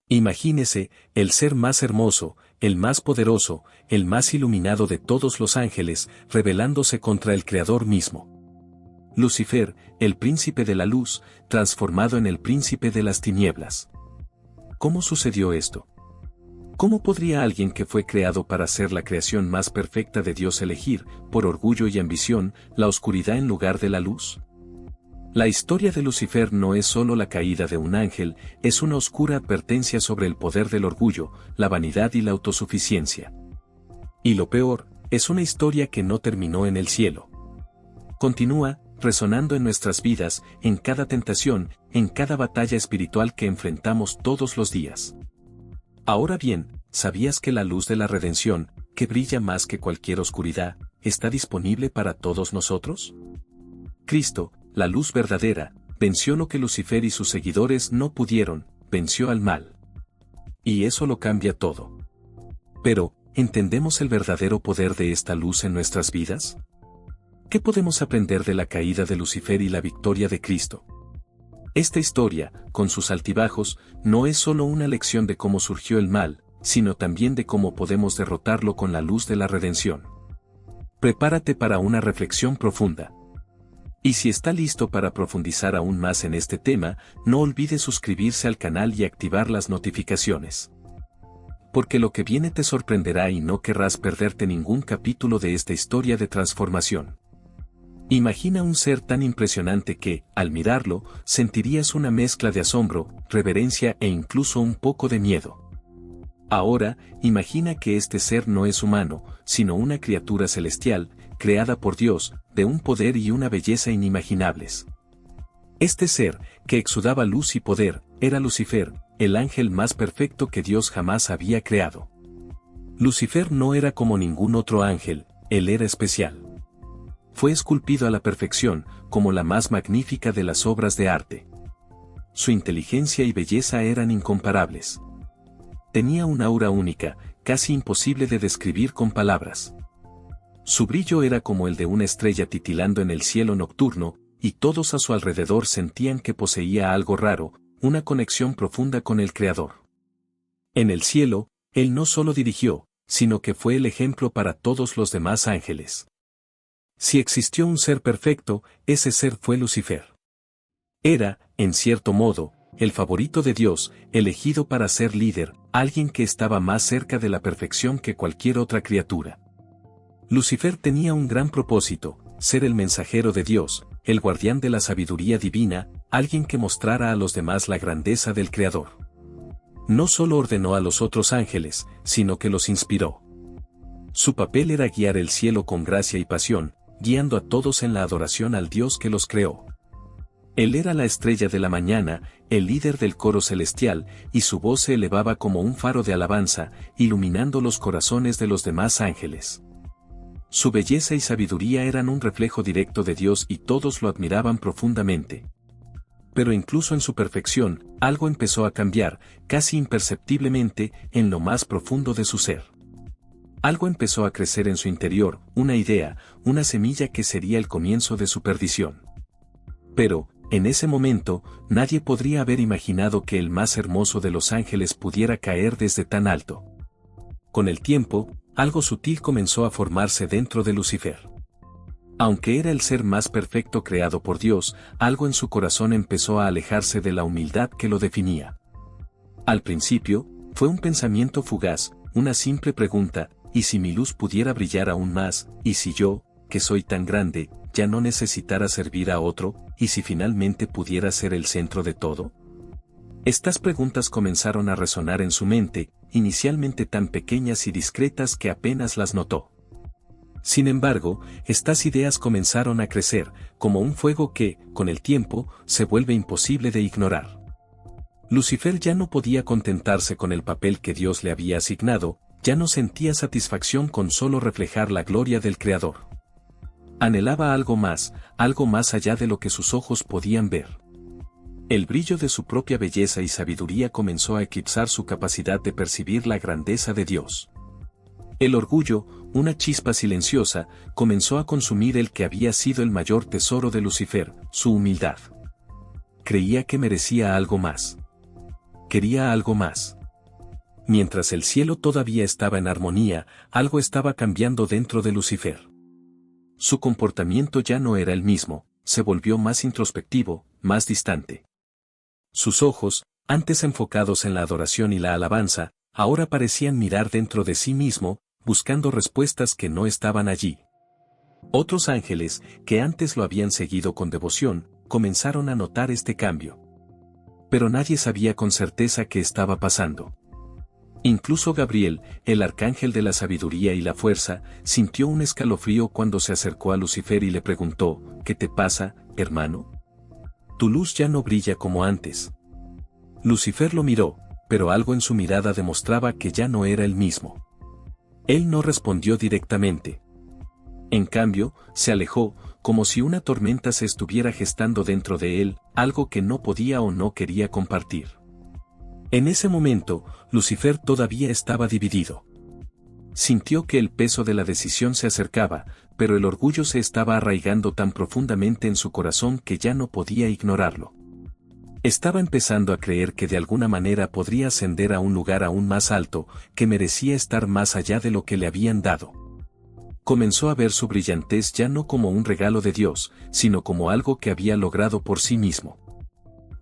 Imagínese, el ser más hermoso, el más poderoso, el más iluminado de todos los ángeles, rebelándose contra el Creador mismo. Lucifer, el príncipe de la luz, transformado en el príncipe de las tinieblas. ¿Cómo sucedió esto? ¿Cómo podría alguien que fue creado para ser la creación más perfecta de Dios elegir, por orgullo y ambición, la oscuridad en lugar de la luz? La historia de Lucifer no es solo la caída de un ángel, es una oscura advertencia sobre el poder del orgullo, la vanidad y la autosuficiencia. Y lo peor, es una historia que no terminó en el cielo. Continúa, resonando en nuestras vidas, en cada tentación, en cada batalla espiritual que enfrentamos todos los días. Ahora bien, ¿sabías que la luz de la redención, que brilla más que cualquier oscuridad, está disponible para todos nosotros? Cristo, la luz verdadera, venció lo que Lucifer y sus seguidores no pudieron, venció al mal. Y eso lo cambia todo. Pero, ¿entendemos el verdadero poder de esta luz en nuestras vidas? ¿Qué podemos aprender de la caída de Lucifer y la victoria de Cristo? Esta historia, con sus altibajos, no es solo una lección de cómo surgió el mal, sino también de cómo podemos derrotarlo con la luz de la redención. Prepárate para una reflexión profunda. Y si está listo para profundizar aún más en este tema, no olvide suscribirse al canal y activar las notificaciones. Porque lo que viene te sorprenderá y no querrás perderte ningún capítulo de esta historia de transformación. Imagina un ser tan impresionante que, al mirarlo, sentirías una mezcla de asombro, reverencia e incluso un poco de miedo. Ahora, imagina que este ser no es humano, sino una criatura celestial, creada por Dios, de un poder y una belleza inimaginables. Este ser, que exudaba luz y poder, era Lucifer, el ángel más perfecto que Dios jamás había creado. Lucifer no era como ningún otro ángel, él era especial. Fue esculpido a la perfección, como la más magnífica de las obras de arte. Su inteligencia y belleza eran incomparables. Tenía un aura única, casi imposible de describir con palabras. Su brillo era como el de una estrella titilando en el cielo nocturno, y todos a su alrededor sentían que poseía algo raro, una conexión profunda con el Creador. En el cielo, él no solo dirigió, sino que fue el ejemplo para todos los demás ángeles. Si existió un ser perfecto, ese ser fue Lucifer. Era, en cierto modo, el favorito de Dios, elegido para ser líder, alguien que estaba más cerca de la perfección que cualquier otra criatura. Lucifer tenía un gran propósito, ser el mensajero de Dios, el guardián de la sabiduría divina, alguien que mostrara a los demás la grandeza del Creador. No solo ordenó a los otros ángeles, sino que los inspiró. Su papel era guiar el cielo con gracia y pasión, guiando a todos en la adoración al Dios que los creó. Él era la estrella de la mañana, el líder del coro celestial, y su voz se elevaba como un faro de alabanza, iluminando los corazones de los demás ángeles. Su belleza y sabiduría eran un reflejo directo de Dios y todos lo admiraban profundamente. Pero incluso en su perfección, algo empezó a cambiar, casi imperceptiblemente, en lo más profundo de su ser. Algo empezó a crecer en su interior, una idea, una semilla que sería el comienzo de su perdición. Pero, en ese momento, nadie podría haber imaginado que el más hermoso de los ángeles pudiera caer desde tan alto. Con el tiempo, algo sutil comenzó a formarse dentro de Lucifer. Aunque era el ser más perfecto creado por Dios, algo en su corazón empezó a alejarse de la humildad que lo definía. Al principio, fue un pensamiento fugaz, una simple pregunta, ¿y si mi luz pudiera brillar aún más? ¿Y si yo, que soy tan grande, ya no necesitara servir a otro? ¿Y si finalmente pudiera ser el centro de todo? Estas preguntas comenzaron a resonar en su mente, inicialmente tan pequeñas y discretas que apenas las notó. Sin embargo, estas ideas comenzaron a crecer, como un fuego que, con el tiempo, se vuelve imposible de ignorar. Lucifer ya no podía contentarse con el papel que Dios le había asignado, ya no sentía satisfacción con solo reflejar la gloria del Creador. Anhelaba algo más allá de lo que sus ojos podían ver. El brillo de su propia belleza y sabiduría comenzó a eclipsar su capacidad de percibir la grandeza de Dios. El orgullo, una chispa silenciosa, comenzó a consumir el que había sido el mayor tesoro de Lucifer, su humildad. Creía que merecía algo más. Quería algo más. Mientras el cielo todavía estaba en armonía, algo estaba cambiando dentro de Lucifer. Su comportamiento ya no era el mismo, se volvió más introspectivo, más distante. Sus ojos, antes enfocados en la adoración y la alabanza, ahora parecían mirar dentro de sí mismo, buscando respuestas que no estaban allí. Otros ángeles, que antes lo habían seguido con devoción, comenzaron a notar este cambio. Pero nadie sabía con certeza qué estaba pasando. Incluso Gabriel, el arcángel de la sabiduría y la fuerza, sintió un escalofrío cuando se acercó a Lucifer y le preguntó, ¿qué te pasa, hermano? Tu luz ya no brilla como antes. Lucifer lo miró, pero algo en su mirada demostraba que ya no era el mismo. Él no respondió directamente. En cambio, se alejó, como si una tormenta se estuviera gestando dentro de él, algo que no podía o no quería compartir. En ese momento, Lucifer todavía estaba dividido. Sintió que el peso de la decisión se acercaba, pero el orgullo se estaba arraigando tan profundamente en su corazón que ya no podía ignorarlo. Estaba empezando a creer que de alguna manera podría ascender a un lugar aún más alto, que merecía estar más allá de lo que le habían dado. Comenzó a ver su brillantez ya no como un regalo de Dios, sino como algo que había logrado por sí mismo.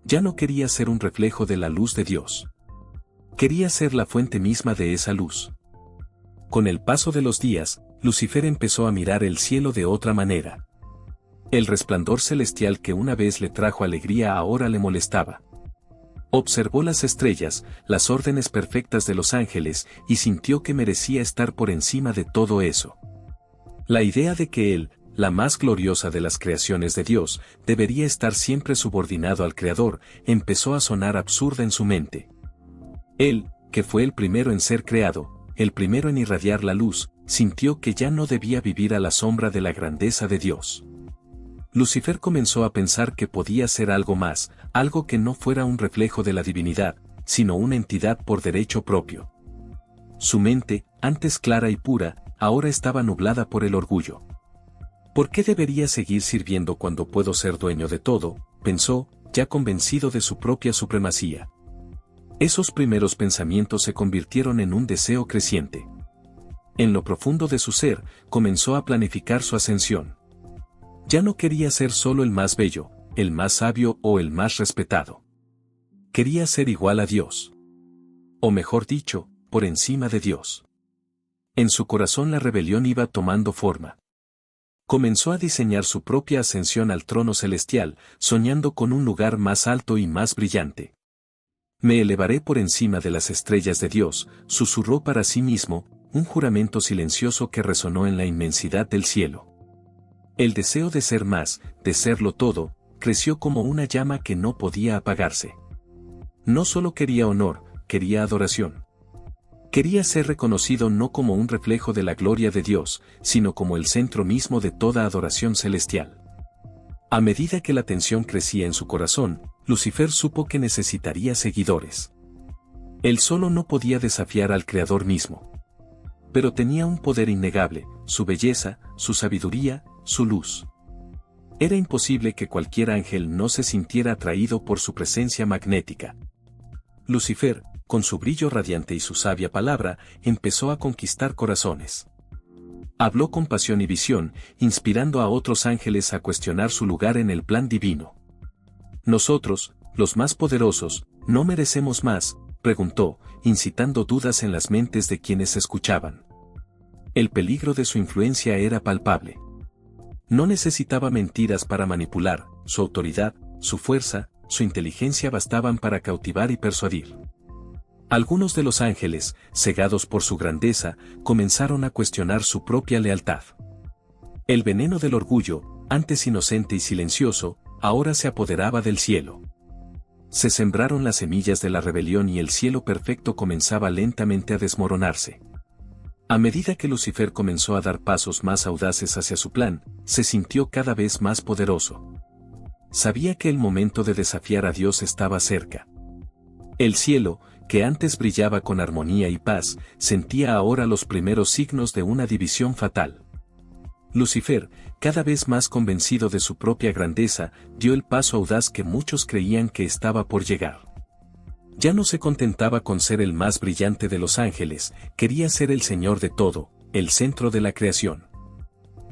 Ya no quería ser un reflejo de la luz de Dios. Quería ser la fuente misma de esa luz. Con el paso de los días, Lucifer empezó a mirar el cielo de otra manera. El resplandor celestial que una vez le trajo alegría ahora le molestaba. Observó las estrellas, las órdenes perfectas de los ángeles, y sintió que merecía estar por encima de todo eso. La idea de que él, la más gloriosa de las creaciones de Dios, debería estar siempre subordinado al Creador, empezó a sonar absurda en su mente. Él, que fue el primero en ser creado, el primero en irradiar la luz, sintió que ya no debía vivir a la sombra de la grandeza de Dios. Lucifer comenzó a pensar que podía ser algo más, algo que no fuera un reflejo de la divinidad, sino una entidad por derecho propio. Su mente, antes clara y pura, ahora estaba nublada por el orgullo. ¿Por qué debería seguir sirviendo cuando puedo ser dueño de todo?, pensó, ya convencido de su propia supremacía. Esos primeros pensamientos se convirtieron en un deseo creciente. En lo profundo de su ser, comenzó a planificar su ascensión. Ya no quería ser solo el más bello, el más sabio o el más respetado. Quería ser igual a Dios. O mejor dicho, por encima de Dios. En su corazón la rebelión iba tomando forma. Comenzó a diseñar su propia ascensión al trono celestial, soñando con un lugar más alto y más brillante. Me elevaré por encima de las estrellas de Dios, susurró para sí mismo, un juramento silencioso que resonó en la inmensidad del cielo. El deseo de ser más, de serlo todo, creció como una llama que no podía apagarse. No solo quería honor, quería adoración. Quería ser reconocido no como un reflejo de la gloria de Dios, sino como el centro mismo de toda adoración celestial. A medida que la tensión crecía en su corazón, Lucifer supo que necesitaría seguidores. Él solo no podía desafiar al Creador mismo. Pero tenía un poder innegable, su belleza, su sabiduría, su luz. Era imposible que cualquier ángel no se sintiera atraído por su presencia magnética. Lucifer, con su brillo radiante y su sabia palabra, empezó a conquistar corazones. Habló con pasión y visión, inspirando a otros ángeles a cuestionar su lugar en el plan divino. Nosotros, los más poderosos, ¿no merecemos más?, preguntó, incitando dudas en las mentes de quienes escuchaban. El peligro de su influencia era palpable. No necesitaba mentiras para manipular, su autoridad, su fuerza, su inteligencia bastaban para cautivar y persuadir. Algunos de los ángeles, cegados por su grandeza, comenzaron a cuestionar su propia lealtad. El veneno del orgullo, antes inocente y silencioso, ahora se apoderaba del cielo. Se sembraron las semillas de la rebelión y el cielo perfecto comenzaba lentamente a desmoronarse. A medida que Lucifer comenzó a dar pasos más audaces hacia su plan, se sintió cada vez más poderoso. Sabía que el momento de desafiar a Dios estaba cerca. El cielo, que antes brillaba con armonía y paz, sentía ahora los primeros signos de una división fatal. Lucifer, cada vez más convencido de su propia grandeza, dio el paso audaz que muchos creían que estaba por llegar. Ya no se contentaba con ser el más brillante de los ángeles, quería ser el Señor de todo, el centro de la creación.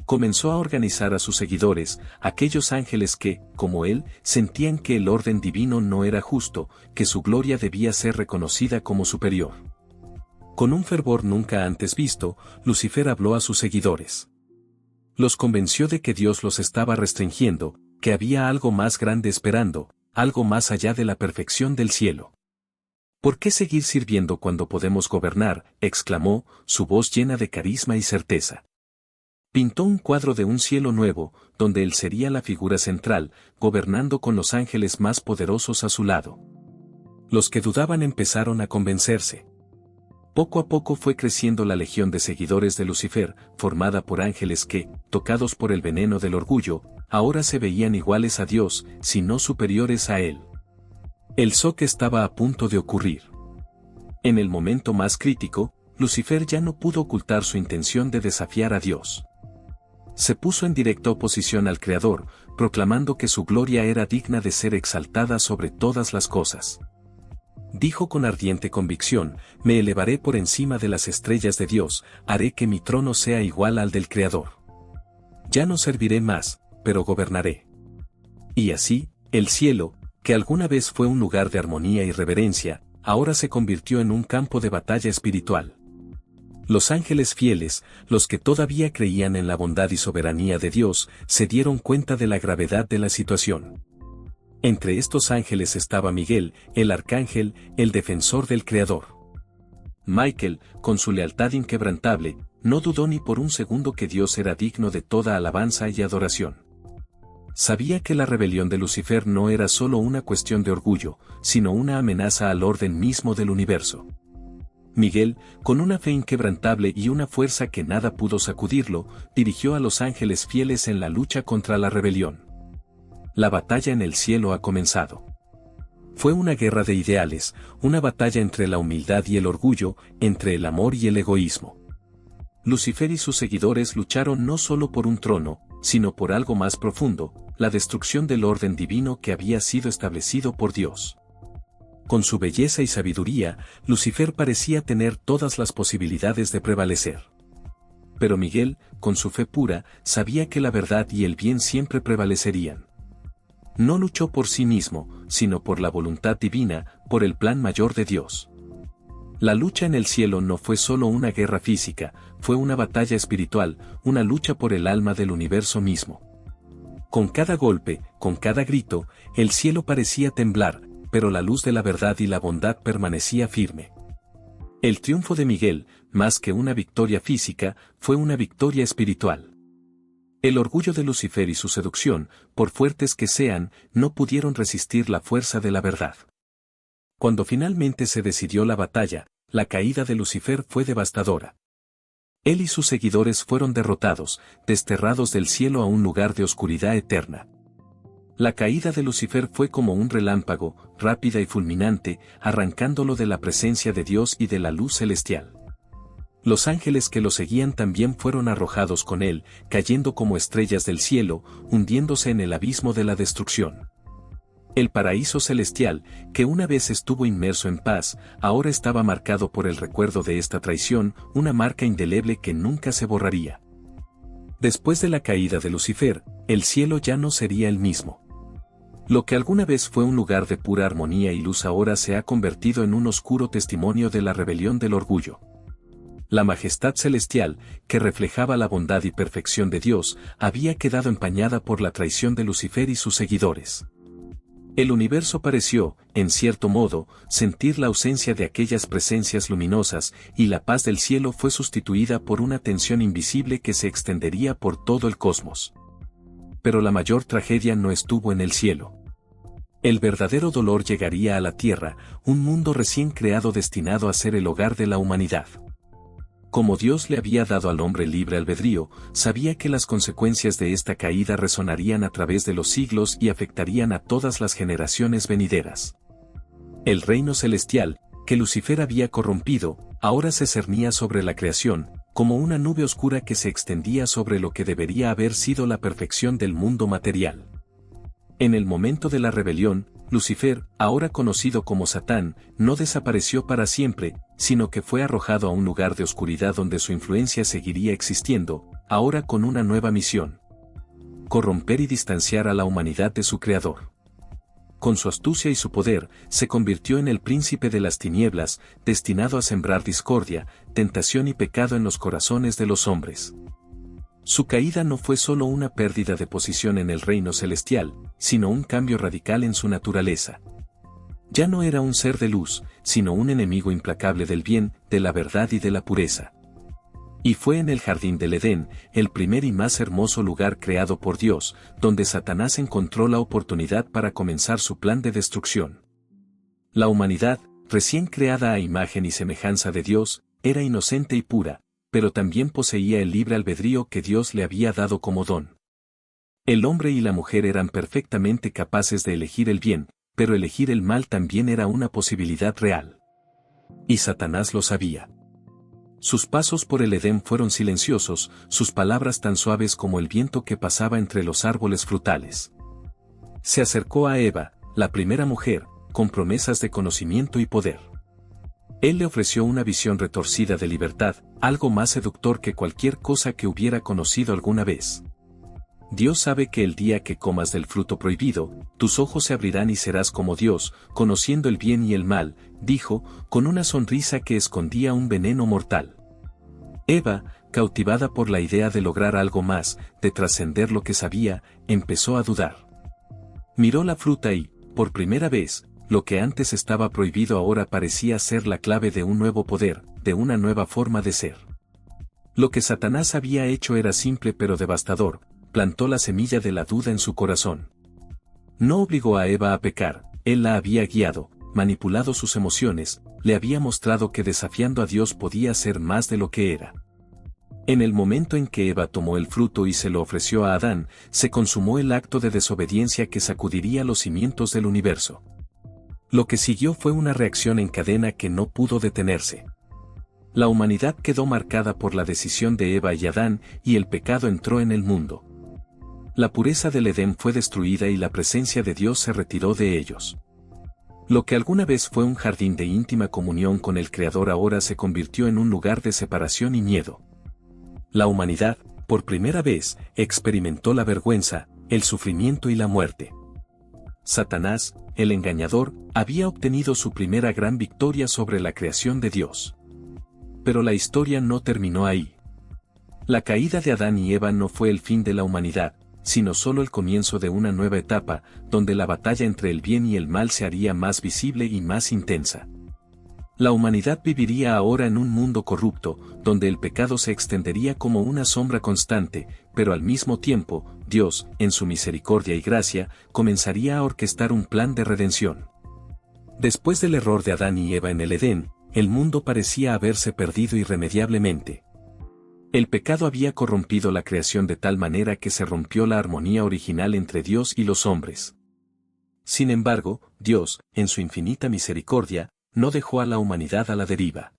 Comenzó a organizar a sus seguidores, aquellos ángeles que, como él, sentían que el orden divino no era justo, que su gloria debía ser reconocida como superior. Con un fervor nunca antes visto, Lucifer habló a sus seguidores. Los convenció de que Dios los estaba restringiendo, que había algo más grande esperando, algo más allá de la perfección del cielo. ¿Por qué seguir sirviendo cuando podemos gobernar?, exclamó, su voz llena de carisma y certeza. Pintó un cuadro de un cielo nuevo, donde él sería la figura central, gobernando con los ángeles más poderosos a su lado. Los que dudaban empezaron a convencerse. Poco a poco fue creciendo la legión de seguidores de Lucifer, formada por ángeles que, tocados por el veneno del orgullo, ahora se veían iguales a Dios, si no superiores a él. El shock estaba a punto de ocurrir. En el momento más crítico, Lucifer ya no pudo ocultar su intención de desafiar a Dios. Se puso en directa oposición al Creador, proclamando que su gloria era digna de ser exaltada sobre todas las cosas. Dijo con ardiente convicción: me elevaré por encima de las estrellas de Dios, haré que mi trono sea igual al del Creador. Ya no serviré más, pero gobernaré. Y así, el cielo, que alguna vez fue un lugar de armonía y reverencia, ahora se convirtió en un campo de batalla espiritual. Los ángeles fieles, los que todavía creían en la bondad y soberanía de Dios, se dieron cuenta de la gravedad de la situación. Entre estos ángeles estaba Miguel, el arcángel, el defensor del Creador. Michael, con su lealtad inquebrantable, no dudó ni por un segundo que Dios era digno de toda alabanza y adoración. Sabía que la rebelión de Lucifer no era solo una cuestión de orgullo, sino una amenaza al orden mismo del universo. Miguel, con una fe inquebrantable y una fuerza que nada pudo sacudirlo, dirigió a los ángeles fieles en la lucha contra la rebelión. La batalla en el cielo ha comenzado. Fue una guerra de ideales, una batalla entre la humildad y el orgullo, entre el amor y el egoísmo. Lucifer y sus seguidores lucharon no solo por un trono, sino por algo más profundo, la destrucción del orden divino que había sido establecido por Dios. Con su belleza y sabiduría, Lucifer parecía tener todas las posibilidades de prevalecer. Pero Miguel, con su fe pura, sabía que la verdad y el bien siempre prevalecerían. No luchó por sí mismo, sino por la voluntad divina, por el plan mayor de Dios. La lucha en el cielo no fue solo una guerra física, fue una batalla espiritual, una lucha por el alma del universo mismo. Con cada golpe, con cada grito, el cielo parecía temblar, pero la luz de la verdad y la bondad permanecía firme. El triunfo de Miguel, más que una victoria física, fue una victoria espiritual. El orgullo de Lucifer y su seducción, por fuertes que sean, no pudieron resistir la fuerza de la verdad. Cuando finalmente se decidió la batalla, la caída de Lucifer fue devastadora. Él y sus seguidores fueron derrotados, desterrados del cielo a un lugar de oscuridad eterna. La caída de Lucifer fue como un relámpago, rápida y fulminante, arrancándolo de la presencia de Dios y de la luz celestial. Los ángeles que lo seguían también fueron arrojados con él, cayendo como estrellas del cielo, hundiéndose en el abismo de la destrucción. El paraíso celestial, que una vez estuvo inmerso en paz, ahora estaba marcado por el recuerdo de esta traición, una marca indeleble que nunca se borraría. Después de la caída de Lucifer, el cielo ya no sería el mismo. Lo que alguna vez fue un lugar de pura armonía y luz ahora se ha convertido en un oscuro testimonio de la rebelión del orgullo. La majestad celestial, que reflejaba la bondad y perfección de Dios, había quedado empañada por la traición de Lucifer y sus seguidores. El universo pareció, en cierto modo, sentir la ausencia de aquellas presencias luminosas, y la paz del cielo fue sustituida por una tensión invisible que se extendería por todo el cosmos. Pero la mayor tragedia no estuvo en el cielo. El verdadero dolor llegaría a la tierra, un mundo recién creado destinado a ser el hogar de la humanidad. Como Dios le había dado al hombre libre albedrío, sabía que las consecuencias de esta caída resonarían a través de los siglos y afectarían a todas las generaciones venideras. El reino celestial, que Lucifer había corrompido, ahora se cernía sobre la creación, como una nube oscura que se extendía sobre lo que debería haber sido la perfección del mundo material. En el momento de la rebelión, Lucifer, ahora conocido como Satán, no desapareció para siempre, sino que fue arrojado a un lugar de oscuridad donde su influencia seguiría existiendo, ahora con una nueva misión: corromper y distanciar a la humanidad de su Creador. Con su astucia y su poder, se convirtió en el príncipe de las tinieblas, destinado a sembrar discordia, tentación y pecado en los corazones de los hombres. Su caída no fue solo una pérdida de posición en el reino celestial, sino un cambio radical en su naturaleza. Ya no era un ser de luz, sino un enemigo implacable del bien, de la verdad y de la pureza. Y fue en el jardín del Edén, el primer y más hermoso lugar creado por Dios, donde Satanás encontró la oportunidad para comenzar su plan de destrucción. La humanidad, recién creada a imagen y semejanza de Dios, era inocente y pura, pero también poseía el libre albedrío que Dios le había dado como don. El hombre y la mujer eran perfectamente capaces de elegir el bien, pero elegir el mal también era una posibilidad real. Y Satanás lo sabía. Sus pasos por el Edén fueron silenciosos, sus palabras tan suaves como el viento que pasaba entre los árboles frutales. Se acercó a Eva, la primera mujer, con promesas de conocimiento y poder. Él le ofreció una visión retorcida de libertad, algo más seductor que cualquier cosa que hubiera conocido alguna vez. Dios sabe que el día que comas del fruto prohibido, tus ojos se abrirán y serás como Dios, conociendo el bien y el mal, dijo, con una sonrisa que escondía un veneno mortal. Eva, cautivada por la idea de lograr algo más, de trascender lo que sabía, empezó a dudar. Miró la fruta y, por primera vez, lo que antes estaba prohibido ahora parecía ser la clave de un nuevo poder, de una nueva forma de ser. Lo que Satanás había hecho era simple pero devastador, plantó la semilla de la duda en su corazón. No obligó a Eva a pecar, él la había guiado, manipulado sus emociones, le había mostrado que desafiando a Dios podía ser más de lo que era. En el momento en que Eva tomó el fruto y se lo ofreció a Adán, se consumó el acto de desobediencia que sacudiría los cimientos del universo. Lo que siguió fue una reacción en cadena que no pudo detenerse. La humanidad quedó marcada por la decisión de Eva y Adán, y el pecado entró en el mundo. La pureza del Edén fue destruida y la presencia de Dios se retiró de ellos. Lo que alguna vez fue un jardín de íntima comunión con el Creador ahora se convirtió en un lugar de separación y miedo. La humanidad, por primera vez, experimentó la vergüenza, el sufrimiento y la muerte. Satanás, el engañador, había obtenido su primera gran victoria sobre la creación de Dios. Pero la historia no terminó ahí. La caída de Adán y Eva no fue el fin de la humanidad, sino solo el comienzo de una nueva etapa, donde la batalla entre el bien y el mal se haría más visible y más intensa. La humanidad viviría ahora en un mundo corrupto, donde el pecado se extendería como una sombra constante, pero al mismo tiempo, Dios, en su misericordia y gracia, comenzaría a orquestar un plan de redención. Después del error de Adán y Eva en el Edén, el mundo parecía haberse perdido irremediablemente. El pecado había corrompido la creación de tal manera que se rompió la armonía original entre Dios y los hombres. Sin embargo, Dios, en su infinita misericordia, no dejó a la humanidad a la deriva.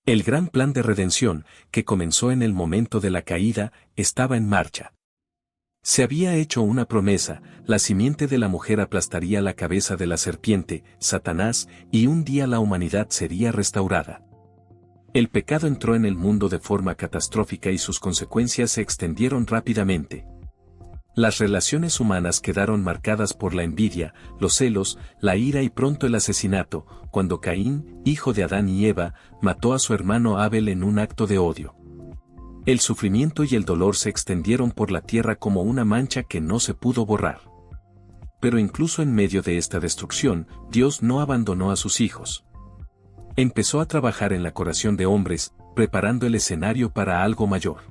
El gran plan de redención, que comenzó en el momento de la caída, estaba en marcha. Se había hecho una promesa: la simiente de la mujer aplastaría la cabeza de la serpiente, Satanás, y un día la humanidad sería restaurada. El pecado entró en el mundo de forma catastrófica y sus consecuencias se extendieron rápidamente. Las relaciones humanas quedaron marcadas por la envidia, los celos, la ira y pronto el asesinato, cuando Caín, hijo de Adán y Eva, mató a su hermano Abel en un acto de odio. El sufrimiento y el dolor se extendieron por la tierra como una mancha que no se pudo borrar. Pero incluso en medio de esta destrucción, Dios no abandonó a sus hijos. Empezó a trabajar en la creación de hombres, preparando el escenario para algo mayor.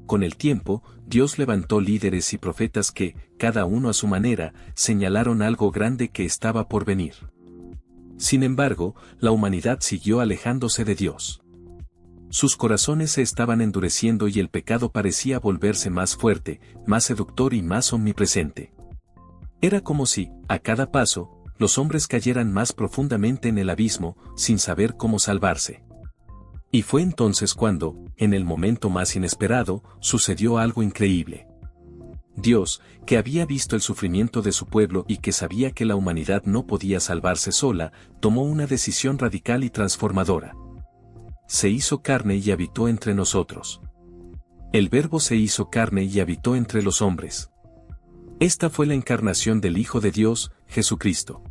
Con el tiempo, Dios levantó líderes y profetas que, cada uno a su manera, señalaron algo grande que estaba por venir. Sin embargo, la humanidad siguió alejándose de Dios. Sus corazones se estaban endureciendo y el pecado parecía volverse más fuerte, más seductor y más omnipresente. Era como si, a cada paso, los hombres cayeran más profundamente en el abismo, sin saber cómo salvarse. Y fue entonces cuando, en el momento más inesperado, sucedió algo increíble. Dios, que había visto el sufrimiento de su pueblo y que sabía que la humanidad no podía salvarse sola, tomó una decisión radical y transformadora. Se hizo carne y habitó entre nosotros. El Verbo se hizo carne y habitó entre los hombres. Esta fue la encarnación del Hijo de Dios, Jesucristo.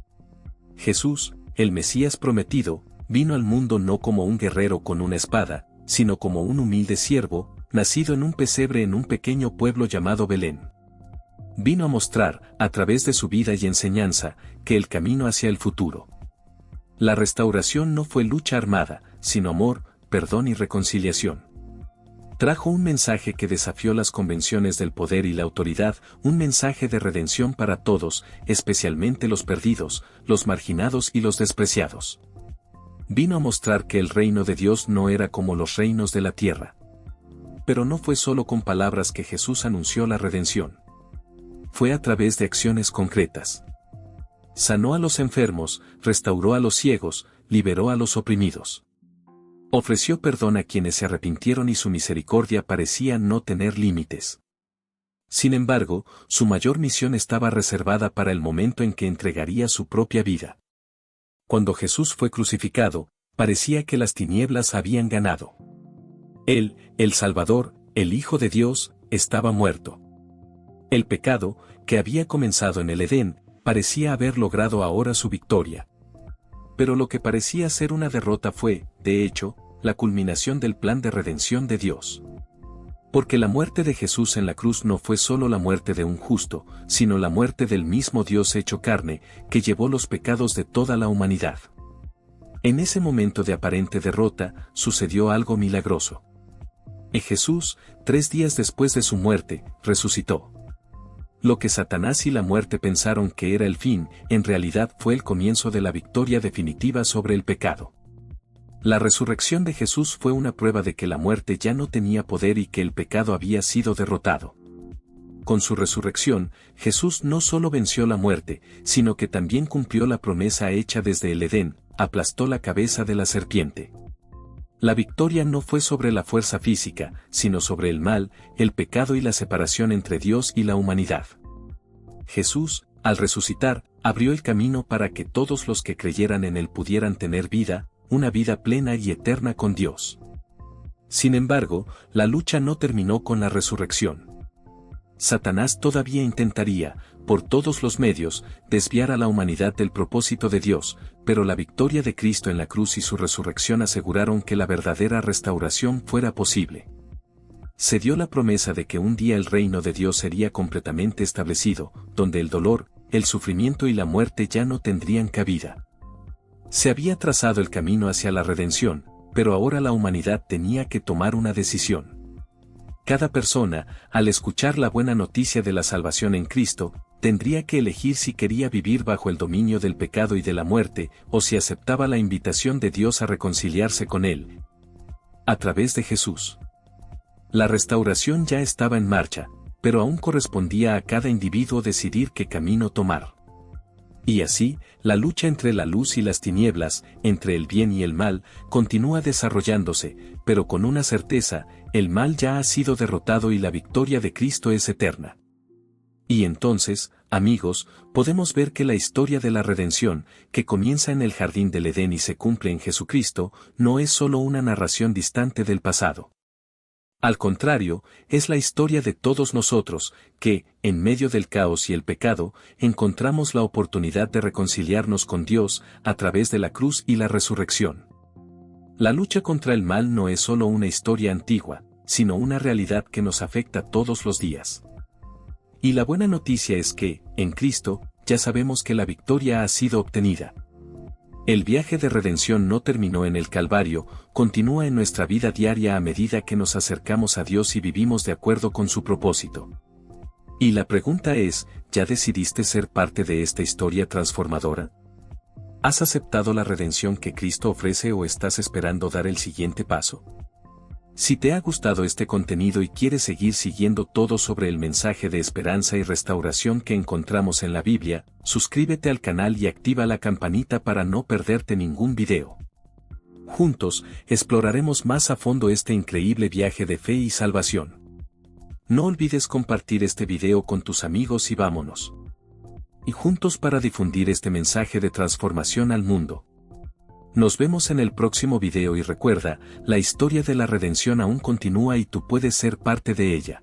Jesús, el Mesías prometido, vino al mundo no como un guerrero con una espada, sino como un humilde siervo, nacido en un pesebre en un pequeño pueblo llamado Belén. Vino a mostrar, a través de su vida y enseñanza, que el camino hacia el futuro. La restauración no fue lucha armada, sino amor, perdón y reconciliación. Trajo un mensaje que desafió las convenciones del poder y la autoridad, un mensaje de redención para todos, especialmente los perdidos, los marginados y los despreciados. Vino a mostrar que el reino de Dios no era como los reinos de la tierra. Pero no fue solo con palabras que Jesús anunció la redención. Fue a través de acciones concretas. Sanó a los enfermos, restauró a los ciegos, liberó a los oprimidos. Ofreció perdón a quienes se arrepintieron y su misericordia parecía no tener límites. Sin embargo, su mayor misión estaba reservada para el momento en que entregaría su propia vida. Cuando Jesús fue crucificado, parecía que las tinieblas habían ganado. Él, el Salvador, el Hijo de Dios, estaba muerto. El pecado, que había comenzado en el Edén, parecía haber logrado ahora su victoria. Pero lo que parecía ser una derrota fue, de hecho, la culminación del plan de redención de Dios. Porque la muerte de Jesús en la cruz no fue solo la muerte de un justo, sino la muerte del mismo Dios hecho carne, que llevó los pecados de toda la humanidad. En ese momento de aparente derrota, sucedió algo milagroso. Jesús, 3 días después de su muerte, resucitó. Lo que Satanás y la muerte pensaron que era el fin, en realidad fue el comienzo de la victoria definitiva sobre el pecado. La resurrección de Jesús fue una prueba de que la muerte ya no tenía poder y que el pecado había sido derrotado. Con su resurrección, Jesús no solo venció la muerte, sino que también cumplió la promesa hecha desde el Edén, aplastó la cabeza de la serpiente. La victoria no fue sobre la fuerza física, sino sobre el mal, el pecado y la separación entre Dios y la humanidad. Jesús, al resucitar, abrió el camino para que todos los que creyeran en él pudieran tener vida, una vida plena y eterna con Dios. Sin embargo, la lucha no terminó con la resurrección. Satanás todavía intentaría, por todos los medios, desviar a la humanidad del propósito de Dios, pero la victoria de Cristo en la cruz y su resurrección aseguraron que la verdadera restauración fuera posible. Se dio la promesa de que un día el reino de Dios sería completamente establecido, donde el dolor, el sufrimiento y la muerte ya no tendrían cabida. Se había trazado el camino hacia la redención, pero ahora la humanidad tenía que tomar una decisión. Cada persona, al escuchar la buena noticia de la salvación en Cristo, tendría que elegir si quería vivir bajo el dominio del pecado y de la muerte, o si aceptaba la invitación de Dios a reconciliarse con Él. A través de Jesús. La restauración ya estaba en marcha, pero aún correspondía a cada individuo decidir qué camino tomar. Y así, la lucha entre la luz y las tinieblas, entre el bien y el mal, continúa desarrollándose, pero con una certeza, el mal ya ha sido derrotado y la victoria de Cristo es eterna. Y entonces, amigos, podemos ver que la historia de la redención, que comienza en el jardín del Edén y se cumple en Jesucristo, no es solo una narración distante del pasado. Al contrario, es la historia de todos nosotros, que, en medio del caos y el pecado, encontramos la oportunidad de reconciliarnos con Dios a través de la cruz y la resurrección. La lucha contra el mal no es solo una historia antigua, sino una realidad que nos afecta todos los días. Y la buena noticia es que, en Cristo, ya sabemos que la victoria ha sido obtenida. El viaje de redención no terminó en el Calvario, continúa en nuestra vida diaria a medida que nos acercamos a Dios y vivimos de acuerdo con su propósito. Y la pregunta es, ¿ya decidiste ser parte de esta historia transformadora? ¿Has aceptado la redención que Cristo ofrece o estás esperando dar el siguiente paso? Si te ha gustado este contenido y quieres seguir siguiendo todo sobre el mensaje de esperanza y restauración que encontramos en la Biblia, suscríbete al canal y activa la campanita para no perderte ningún video. Juntos, exploraremos más a fondo este increíble viaje de fe y salvación. No olvides compartir este video con tus amigos y vámonos. Y juntos para difundir este mensaje de transformación al mundo. Nos vemos en el próximo video y recuerda, la historia de la redención aún continúa y tú puedes ser parte de ella.